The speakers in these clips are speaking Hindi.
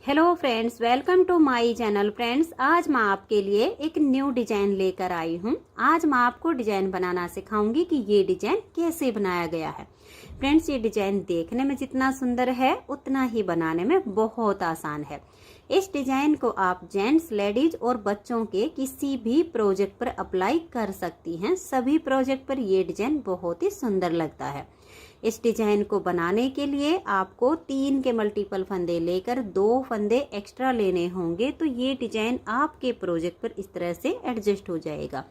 Hello friends, welcome to my channel. Friends, आज मैं आपके लिए एक न्यू डिजाइन लेकर आई हूँ। आज मैं आपको डिजाइन बनाना सिखाऊंगी कि ये डिजाइन कैसे बनाया गया है। फ्रेंड्स, ये डिजाइन देखने में जितना सुंदर है उतना ही बनाने में बहुत आसान है। इस डिजाइन को आप जेंट्स, लेडीज और बच्चों के किसी भी प्रोजेक्ट पर अप्लाई कर सकती हैं। सभी प्रोजेक्ट पर ये डिजाइन बहुत ही सुंदर लगता है। इस डिजाइन को बनाने के लिए आपको 3 के मल्टीपल फंदे लेकर 2 फंदे एक्स्ट्रा लेने होंगे, तो ये डिजाइन आपके प्रोजेक्ट पर इस तरह से एडजस्ट हो जाएगा।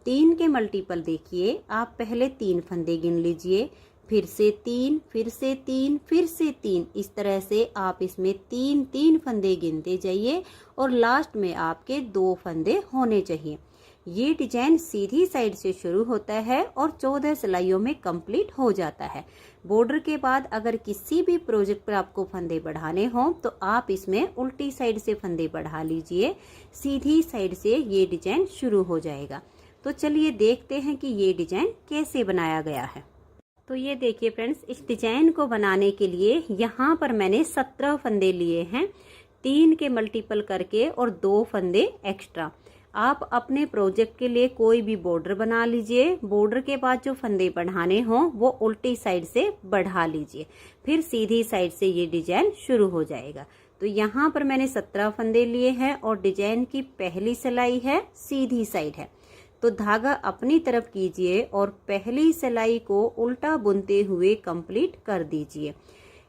3 के मल्टीपल देखिए, आप पहले 3 फंदे गिन लीजिए, फिर से 3, फिर से 3, फिर से 3। इस तरह से आप इसमें 3 फंदे गिनते जाइए और लास्ट में आपके 2 फंदे होने चाहिए। ये डिजाइन सीधी साइड से शुरू होता है और 14 सिलाइयों में कंप्लीट हो जाता है। बॉर्डर के बाद अगर किसी भी प्रोजेक्ट पर आपको फंदे बढ़ाने हों तो आप इसमें उल्टी साइड से फंदे बढ़ा लीजिए, सीधी साइड से ये डिजाइन शुरू हो जाएगा। तो चलिए देखते हैं कि ये डिजाइन कैसे बनाया गया है। तो ये देखिए फ्रेंड्स, इस डिजाइन को बनाने के लिए यहाँ पर मैंने 17 फंदे लिए हैं, 3 के मल्टीपल करके और 2 फंदे एक्स्ट्रा। आप अपने प्रोजेक्ट के लिए कोई भी बॉर्डर बना लीजिए। बॉर्डर के बाद जो फंदे बढ़ाने हों वो उल्टी साइड से बढ़ा लीजिए, फिर सीधी साइड से ये डिजाइन शुरू हो जाएगा। तो यहाँ पर मैंने 17 फंदे लिए हैं और डिजाइन की पहली सिलाई है सीधी साइड है। तो धागा अपनी तरफ कीजिए और पहली सिलाई को उल्टा बुनते हुए कंप्लीट कर दीजिए।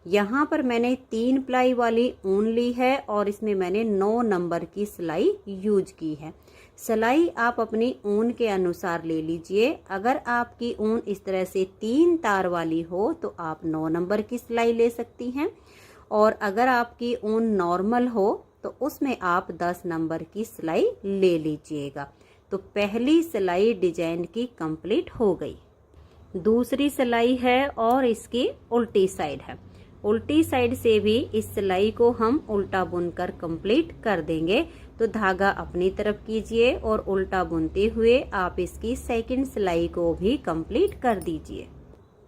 यहाँ पर मैंने 3 प्लाई वाली ऊन ली है और इसमें मैंने 9 नंबर की सिलाई यूज की है। सिलाई आप अपनी ऊन के अनुसार ले लीजिए। अगर आपकी ऊन इस तरह से 3 तार वाली हो तो आप 9 नंबर की सिलाई ले सकती हैं, और अगर आपकी ऊन नॉर्मल हो तो उसमें आप 10 नंबर की सिलाई ले लीजिएगा। तो पहली सिलाई डिजाइन की कंप्लीट हो गई। दूसरी सिलाई है और इसकी उल्टी साइड है। उल्टी साइड से भी इस सिलाई को हम उल्टा बुनकर कंप्लीट कर देंगे। तो धागा अपनी तरफ कीजिए और उल्टा बुनते हुए आप इसकी सेकंड सिलाई को भी कंप्लीट कर दीजिए।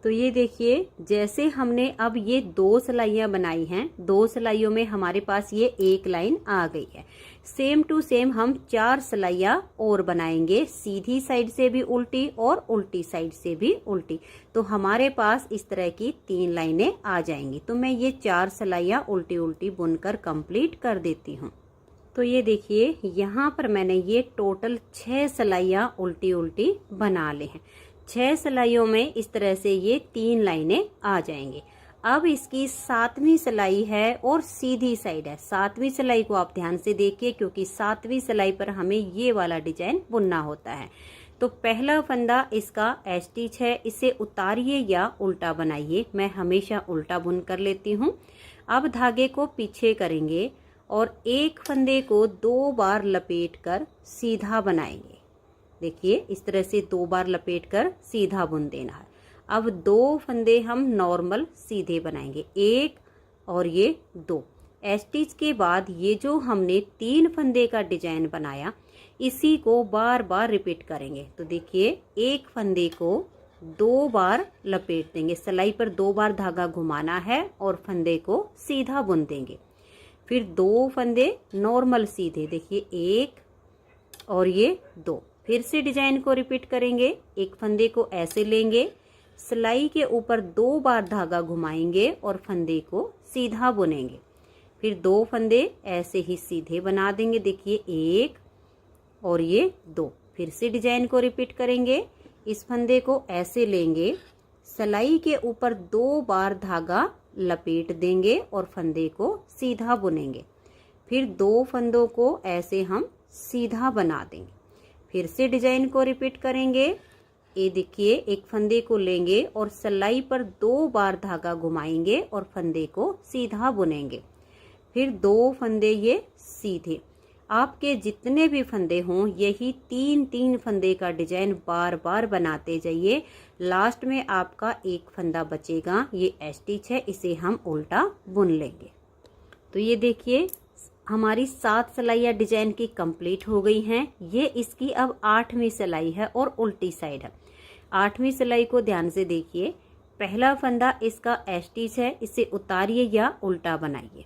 तो ये देखिए, जैसे हमने अब ये 2 सिलाइयाँ बनाई हैं, 2 सिलाइयों में हमारे पास ये एक लाइन आ गई है। सेम टू सेम हम 4 सिलाइयाँ और बनाएंगे, सीधी साइड से भी उल्टी और उल्टी साइड से भी उल्टी। तो हमारे पास इस तरह की 3 लाइनें आ जाएंगी। तो मैं ये 4 सिलाइयाँ उल्टी उल्टी बुनकर कंप्लीट कर देती हूँ। तो ये देखिए, यहाँ पर मैंने ये टोटल 6 सिलाइयाँ उल्टी उल्टी बना ले हैं। 6 सिलाइयों में इस तरह से ये 3 लाइनें आ जाएंगी। अब इसकी 7वीं सिलाई है और सीधी साइड है। 7वीं सिलाई को आप ध्यान से देखिए, क्योंकि 7वीं सिलाई पर हमें ये वाला डिजाइन बुनना होता है। तो पहला फंदा इसका स्टिच है, इसे उतारिए या उल्टा बनाइए। मैं हमेशा उल्टा बुन कर लेती हूँ। अब धागे को पीछे करेंगे और एक फंदे को 2 बार लपेट कर सीधा बनाएंगे। देखिए, इस तरह से 2 बार लपेटकर सीधा बुन देना है। अब 2 फंदे हम नॉर्मल सीधे बनाएंगे, 1 और ये 2। स्टिच के बाद ये जो हमने 3 फंदे का डिजाइन बनाया, इसी को बार बार रिपीट करेंगे। तो देखिए, एक फंदे को 2 बार लपेट देंगे, सिलाई पर 2 बार धागा घुमाना है और फंदे को सीधा बुन देंगे। फिर 2 फंदे नॉर्मल सीधे, देखिए 1 और ये 2। फिर से डिजाइन को रिपीट करेंगे। एक फंदे को ऐसे लेंगे, सिलाई के ऊपर 2 बार धागा घुमाएंगे और फंदे को सीधा बुनेंगे। फिर 2 फंदे ऐसे ही सीधे बना देंगे, देखिए 1 और ये 2। फिर से डिजाइन को रिपीट करेंगे। इस फंदे को ऐसे लेंगे, सिलाई के ऊपर 2 बार धागा लपेट देंगे और फंदे को सीधा बुनेंगे। फिर 2 फंदों को ऐसे हम सीधा बना देंगे। फिर से डिजाइन को रिपीट करेंगे। ये देखिए, एक फंदे को लेंगे और सिलाई पर 2 बार धागा घुमाएंगे और फंदे को सीधा बुनेंगे। फिर 2 फंदे ये सीधे। आपके जितने भी फंदे हों, यही 3 फंदे का डिजाइन बार बार बनाते जाइए। लास्ट में आपका एक फंदा बचेगा, ये स्टिच है, इसे हम उल्टा बुन लेंगे। तो ये देखिए, हमारी 7 सिलाइयाँ डिजाइन की कंप्लीट हो गई हैं। ये इसकी अब 8वीं सिलाई है और उल्टी साइड है। 8वीं सिलाई को ध्यान से देखिए। पहला फंदा इसका स्टिच है, इसे उतारिए या उल्टा बनाइए।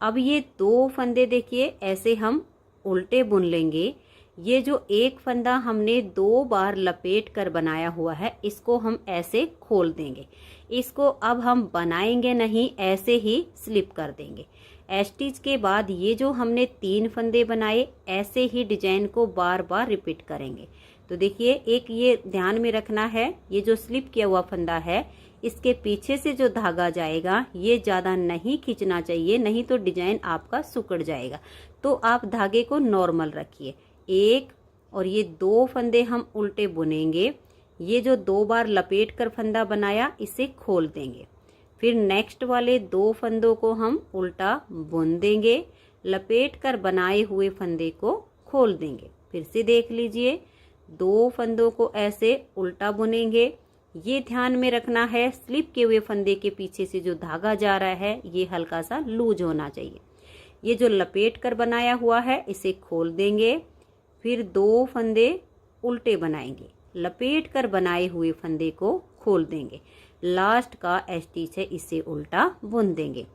अब ये 2 फंदे देखिए ऐसे हम उल्टे बुन लेंगे। ये जो एक फंदा हमने 2 बार लपेट कर बनाया हुआ है, इसको हम ऐसे खोल देंगे। इसको अब हम बनाएंगे नहीं, ऐसे ही स्लिप कर देंगे। स्टिच के बाद ये जो हमने 3 फंदे बनाए, ऐसे ही डिजाइन को बार बार रिपीट करेंगे। तो देखिए, एक ये ध्यान में रखना है, ये जो स्लिप किया हुआ फंदा है, इसके पीछे से जो धागा जाएगा ये ज़्यादा नहीं खींचना चाहिए, नहीं तो डिजाइन आपका सिकुड़ जाएगा। तो आप धागे को नॉर्मल रखिए। एक और ये 2 फंदे हम उल्टे बुनेंगे। ये जो 2 बार लपेट कर फंदा बनाया, इसे खोल देंगे। फिर नेक्स्ट वाले 2 फंदों को हम उल्टा बुन देंगे, लपेट कर बनाए हुए फंदे को खोल देंगे। फिर से देख लीजिए, 2 फंदों को ऐसे उल्टा बुनेंगे। ये ध्यान में रखना है, स्लिप किए हुए फंदे के पीछे से जो धागा जा रहा है ये हल्का सा लूज होना चाहिए। ये जो लपेट कर बनाया हुआ है, इसे खोल देंगे। फिर 2 फंदे उल्टे बनाएंगे, लपेट कर बनाए हुए फंदे को खोल देंगे। लास्ट का स्टिच है, इसे उल्टा बुन देंगे।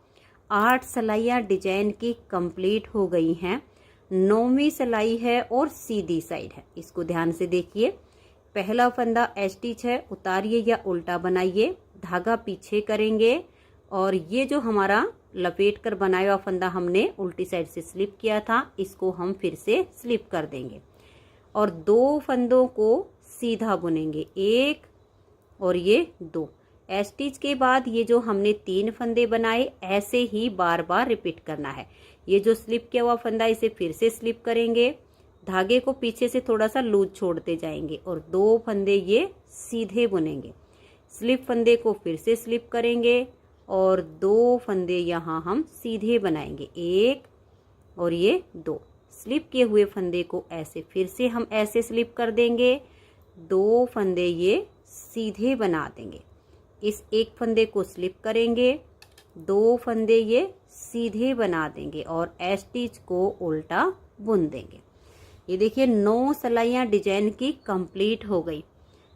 8 सिलाइयाँ डिजाइन की कंप्लीट हो गई हैं। 9वीं सिलाई है और सीधी साइड है। इसको ध्यान से देखिए। पहला फंदा स्टिच है, उतारिए या उल्टा बनाइए, धागा पीछे करेंगे और ये जो हमारा लपेट कर बनाया हुआ फंदा हमने उल्टी साइड से स्लिप किया था, इसको हम फिर से स्लिप कर देंगे और 2 फंदों को सीधा बुनेंगे, 1 और ये 2। स्टिच के बाद ये जो हमने 3 फंदे बनाए, ऐसे ही बार बार रिपीट करना है। ये जो स्लिप किया हुआ फंदा, इसे फिर से स्लिप करेंगे, धागे को पीछे से थोड़ा सा लूज छोड़ते जाएंगे और 2 फंदे ये सीधे बुनेंगे। स्लिप फंदे को फिर से स्लिप करेंगे और 2 फंदे यहाँ हम सीधे बनाएंगे, 1 और ये 2। स्लिप किए हुए फंदे को ऐसे फिर से हम ऐसे स्लिप कर देंगे, 2 फंदे ये सीधे बना देंगे। इस एक फंदे को स्लिप करेंगे, 2 फंदे ये सीधे बना देंगे और स्टिच को उल्टा बुन देंगे। ये देखिए, 9 सिलाइयाँ डिजाइन की कंप्लीट हो गई।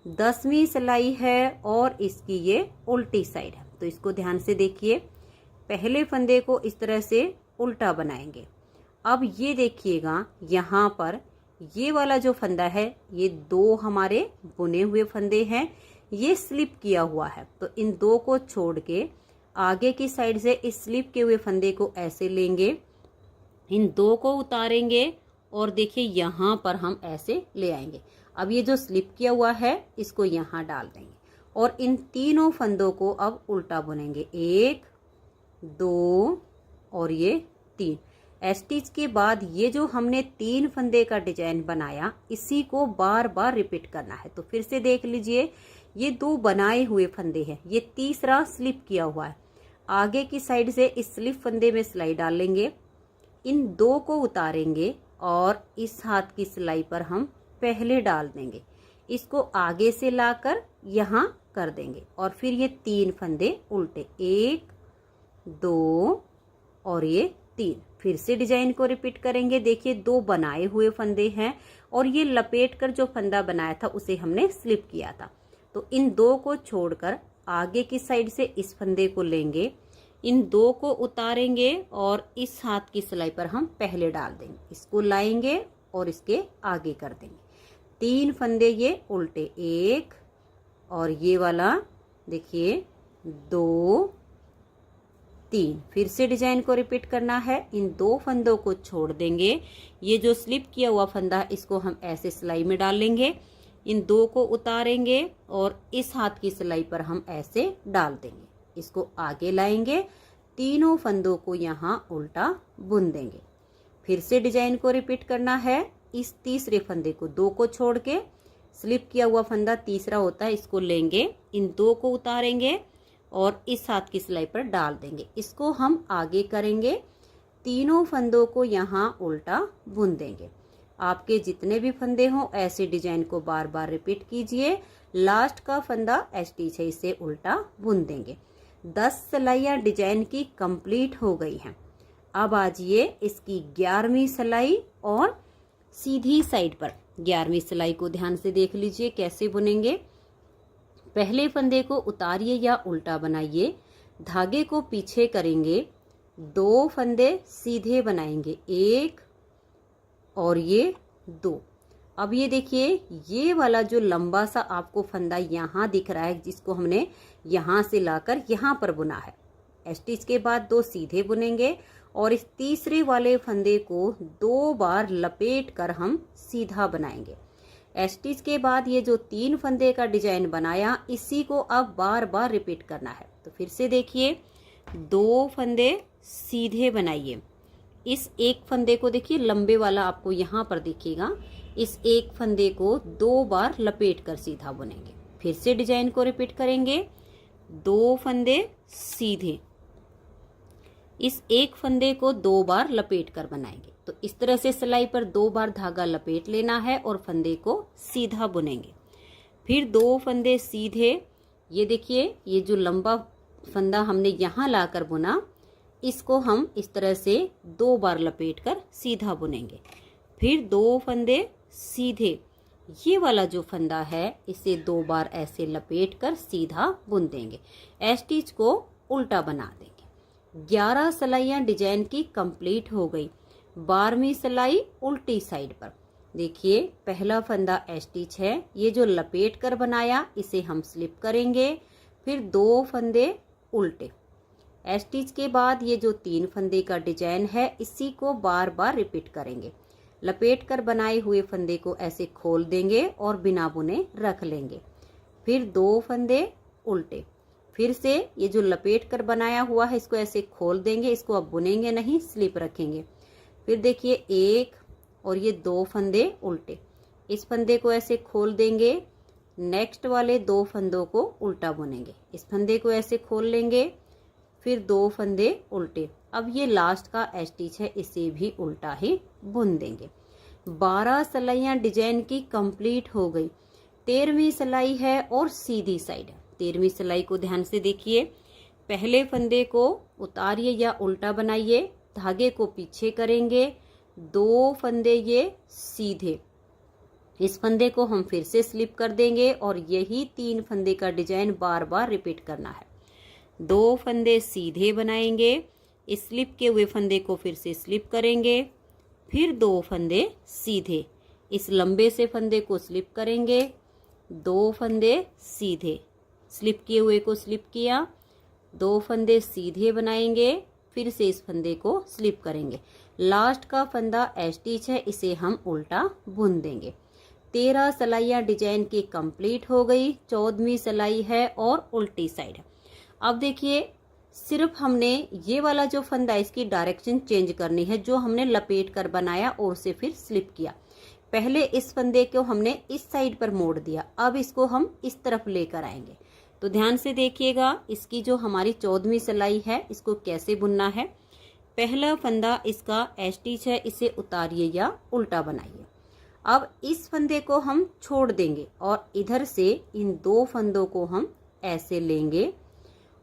10वीं सिलाई है और इसकी ये उल्टी साइड है। तो इसको ध्यान से देखिए। पहले फंदे को इस तरह से उल्टा बनाएंगे। अब ये देखिएगा, यहाँ पर ये वाला जो फंदा है, ये 2 हमारे बुने हुए फंदे हैं, ये स्लिप किया हुआ है। तो इन 2 को छोड़ के आगे की साइड से इस स्लिप किए हुए फंदे को ऐसे लेंगे, इन 2 को उतारेंगे और देखिए यहाँ पर हम ऐसे ले आएंगे। अब ये जो स्लिप किया हुआ है, इसको यहाँ डाल देंगे और इन तीनों फंदों को अब उल्टा बुनेंगे, 1 2 और ये 3। स्टिच के बाद ये जो हमने 3 फंदे का डिजाइन बनाया, इसी को बार बार रिपीट करना है। तो फिर से देख लीजिए, ये 2 बनाए हुए फंदे हैं, ये तीसरा स्लिप किया हुआ है। आगे की साइड से इस स्लिप फंदे में सिलाई डाल लेंगे, इन 2 को उतारेंगे और इस हाथ की सिलाई पर हम पहले डाल देंगे, इसको आगे से लाकर यहाँ कर देंगे और फिर ये 3 फंदे उल्टे, 1 2 और ये 3। फिर से डिजाइन को रिपीट करेंगे। देखिए, 2 बनाए हुए फंदे हैं और ये लपेट कर जो फंदा बनाया था उसे हमने स्लिप किया था। तो इन 2 को छोड़कर आगे की साइड से इस फंदे को लेंगे, इन 2 को उतारेंगे और इस हाथ की सिलाई पर हम पहले डाल देंगे, इसको लाएंगे और इसके आगे कर देंगे। 3 फंदे ये उल्टे, 1 और ये वाला देखिए 2 3। फिर से डिजाइन को रिपीट करना है। इन 2 फंदों को छोड़ देंगे, ये जो स्लिप किया हुआ फंदा है इसको हम ऐसे सिलाई में डाल लेंगे, इन 2 को उतारेंगे और इस हाथ की सिलाई पर हम ऐसे डाल देंगे, इसको आगे लाएंगे, तीनों फंदों को यहाँ उल्टा बुन देंगे। फिर से डिजाइन को रिपीट करना है। इस तीसरे फंदे को 2 को छोड़ के स्लिप किया हुआ फंदा तीसरा होता है, इसको लेंगे, इन 2 को उतारेंगे और इस हाथ की सिलाई पर डाल देंगे, इसको हम आगे करेंगे, तीनों फंदों को यहाँ उल्टा बुन देंगे। आपके जितने भी फंदे हों ऐसे डिजाइन को बार बार रिपीट कीजिए। लास्ट का फंदा स्टिच है, इसे उल्टा बुन देंगे। 10 सिलाइयाँ डिजाइन की कंप्लीट हो गई हैं। अब आजिए इसकी 11वीं सिलाई और सीधी साइड पर 11वीं सिलाई को ध्यान से देख लीजिए कैसे बुनेंगे। पहले फंदे को उतारिए या उल्टा बनाइए, धागे को पीछे करेंगे, 2 फंदे सीधे बनाएंगे, 1 और ये 2। अब ये देखिए, ये वाला जो लंबा सा आपको फंदा यहाँ दिख रहा है, जिसको हमने यहाँ से लाकर यहाँ पर बुना है। स्टिच के बाद 2 सीधे बुनेंगे और इस तीसरे वाले फंदे को 2 बार लपेट कर हम सीधा बनाएंगे। स्टिच के बाद ये जो 3 फंदे का डिजाइन बनाया, इसी को अब बार बार रिपीट करना है। तो फिर से देखिए, 2 फंदे सीधे बनाइए। इस एक फंदे को देखिए, लंबे वाला आपको यहाँ पर दिखेगा, इस एक फंदे को 2 बार लपेट कर सीधा बुनेंगे। फिर से डिजाइन को रिपीट करेंगे, 2 फंदे सीधे, इस एक फंदे को 2 बार लपेट कर बनाएंगे। तो इस तरह से सिलाई पर 2 बार धागा लपेट लेना है और फंदे को सीधा बुनेंगे। फिर 2 फंदे सीधे, ये देखिए, ये जो लंबा फंदा हमने यहाँ लाकर बुना, इसको हम इस तरह से 2 बार लपेट कर सीधा बुनेंगे। फिर 2 फंदे सीधे, ये वाला जो फंदा है, इसे 2 बार ऐसे लपेट कर सीधा बुन देंगे। स्टिच को उल्टा बना देंगे। 11 सिलाइयाँ डिजाइन की कंप्लीट हो गई। 12वीं सिलाई उल्टी साइड पर। देखिए, पहला फंदा स्टिच है, ये जो लपेट कर बनाया, इसे हम स्लिप करेंगे। फिर 2 फंदे उल्टे। स्टिच के बाद ये जो 3 फंदे का डिजाइन है, इसी को बार बार रिपीट करेंगे। लपेट कर बनाए हुए फंदे को ऐसे खोल देंगे और बिना बुने रख लेंगे। फिर 2 फंदे उल्टे। फिर से ये जो लपेट कर बनाया हुआ है, इसको ऐसे खोल देंगे, इसको अब बुनेंगे नहीं, स्लिप रखेंगे। फिर देखिए, 1 और ये 2 फंदे उल्टे, इस फंदे को ऐसे खोल देंगे, नेक्स्ट वाले 2 फंदों को उल्टा बुनेंगे, इस फंदे को ऐसे खोल लेंगे, फिर 2 फंदे उल्टे। अब ये लास्ट का स्टिच है, इसे भी उल्टा ही बुन देंगे। 12 सिलाइयाँ डिजाइन की कंप्लीट हो गई। 13वीं सिलाई है और सीधी साइड है। 13वीं सिलाई को ध्यान से देखिए। पहले फंदे को उतारिए या उल्टा बनाइए, धागे को पीछे करेंगे, 2 फंदे ये सीधे, इस फंदे को हम फिर से स्लिप कर देंगे और यही 3 फंदे का डिजाइन बार बार रिपीट करना है। 2 फंदे सीधे बनाएंगे, इस स्लिप के हुए फंदे को फिर से स्लिप करेंगे, फिर 2 फंदे सीधे, इस लंबे से फंदे को स्लिप करेंगे, 2 फंदे सीधे, स्लिप किए हुए को स्लिप किया, 2 फंदे सीधे बनाएंगे, फिर से इस फंदे को स्लिप करेंगे। लास्ट का फंदा स्टिच है, इसे हम उल्टा बुन देंगे। 13 सिलाइयाँ डिजाइन की कंप्लीट हो गई। 14वीं सिलाई है और उल्टी साइड है। अब देखिए, सिर्फ हमने ये वाला जो फंदा, इसकी डायरेक्शन चेंज करनी है, जो हमने लपेट कर बनाया और उसे फिर स्लिप किया। पहले इस फंदे को हमने इस साइड पर मोड़ दिया, अब इसको हम इस तरफ लेकर आएंगे। तो ध्यान से देखिएगा, इसकी जो हमारी 14वीं सिलाई है, इसको कैसे बुनना है। पहला फंदा इसका स्टिच है, इसे उतारिए या उल्टा बनाइए। अब इस फंदे को हम छोड़ देंगे और इधर से इन 2 फंदों को हम ऐसे लेंगे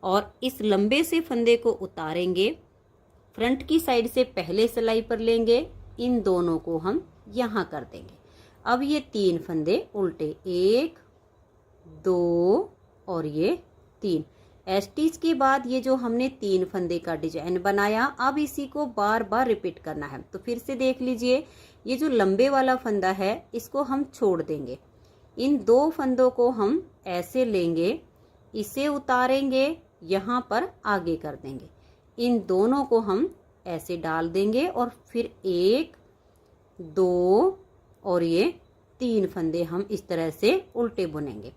और इस लंबे से फंदे को उतारेंगे, फ्रंट की साइड से पहले सिलाई पर लेंगे, इन दोनों को हम यहाँ कर देंगे। अब ये 3 फंदे उल्टे, 1 2 और ये 3। स्टिच के बाद ये जो हमने 3 फंदे का डिजाइन बनाया, अब इसी को बार बार रिपीट करना है। तो फिर से देख लीजिए, ये जो लंबे वाला फंदा है, इसको हम छोड़ देंगे, इन 2 फंदों को हम ऐसे लेंगे, इसे उतारेंगे, यहाँ पर आगे कर देंगे, इन दोनों को हम ऐसे डाल देंगे और फिर 1 2 और ये 3 फंदे हम इस तरह से उल्टे बुनेंगे।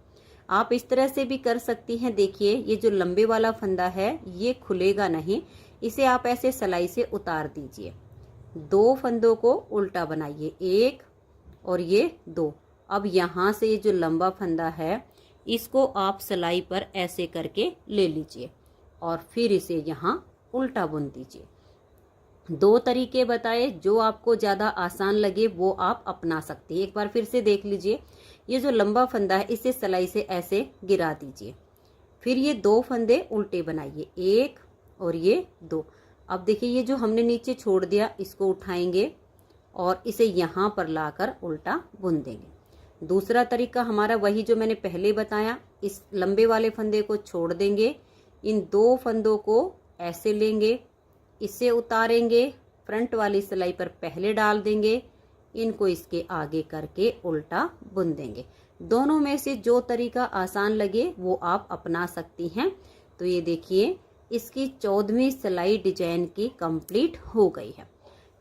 आप इस तरह से भी कर सकती हैं। देखिए, ये जो लंबे वाला फंदा है, ये खुलेगा नहीं, इसे आप ऐसे सिलाई से उतार दीजिए। 2 फंदों को उल्टा बनाइए, 1 और ये 2। अब यहाँ से ये जो लंबा फंदा है, इसको आप सिलाई पर ऐसे करके ले लीजिए और फिर इसे यहाँ उल्टा बुन दीजिए। 2 तरीके बताए, जो आपको ज़्यादा आसान लगे वो आप अपना सकते हैं। एक बार फिर से देख लीजिए, ये जो लंबा फंदा है, इसे सिलाई से ऐसे गिरा दीजिए, फिर ये 2 फंदे उल्टे बनाइए, 1 और ये 2। अब देखिए, ये जो हमने नीचे छोड़ दिया, इसको उठाएंगे और इसे यहाँ पर लाकर उल्टा बुन देंगे। दूसरा तरीका हमारा वही जो मैंने पहले बताया, इस लंबे वाले फंदे को छोड़ देंगे, इन 2 फंदों को ऐसे लेंगे, इसे उतारेंगे, फ्रंट वाली सिलाई पर पहले डाल देंगे, इनको इसके आगे करके उल्टा बुन देंगे। दोनों में से जो तरीका आसान लगे वो आप अपना सकती हैं। तो ये देखिए इसकी 14वीं सिलाई डिजाइन की कंप्लीट हो गई है।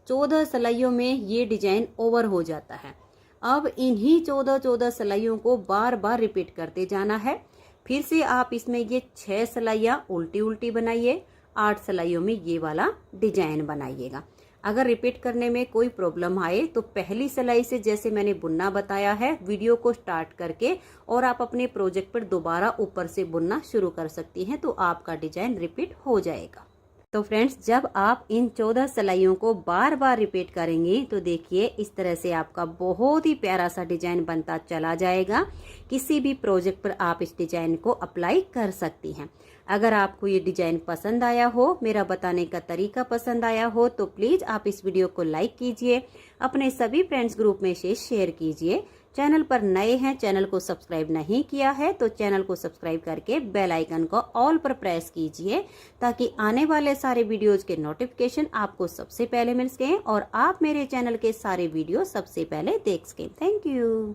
14 सिलाइयों में ये डिजाइन ओवर हो जाता है। अब इन्हीं 14 सिलाइयों को बार बार रिपीट करते जाना है। फिर से आप इसमें ये 6 सिलाइयाँ उल्टी उल्टी बनाइए, 8 सिलाइयों में ये वाला डिजाइन बनाइएगा। अगर रिपीट करने में कोई प्रॉब्लम आए तो पहली सिलाई से जैसे मैंने बुनना बताया है वीडियो को स्टार्ट करके और आप अपने प्रोजेक्ट पर दोबारा ऊपर से बुनना शुरू कर सकती हैं, तो आपका डिजाइन रिपीट हो जाएगा। तो फ्रेंड्स, जब आप इन 14 सिलाइयों को बार बार रिपीट करेंगे तो देखिए इस तरह से आपका बहुत ही प्यारा सा डिजाइन बनता चला जाएगा। किसी भी प्रोजेक्ट पर आप इस डिजाइन को अप्लाई कर सकती हैं। अगर आपको ये डिजाइन पसंद आया हो, मेरा बताने का तरीका पसंद आया हो, तो प्लीज आप इस वीडियो को लाइक कीजिए, अपने सभी फ्रेंड्स ग्रुप में से शेयर कीजिए। चैनल पर नए हैं, चैनल को सब्सक्राइब नहीं किया है तो चैनल को सब्सक्राइब करके बेल आइकन को ऑल पर प्रेस कीजिए, ताकि आने वाले सारे वीडियोज के नोटिफिकेशन आपको सबसे पहले मिल सकें और आप मेरे चैनल के सारे वीडियो सबसे पहले देख सकें। Thank you.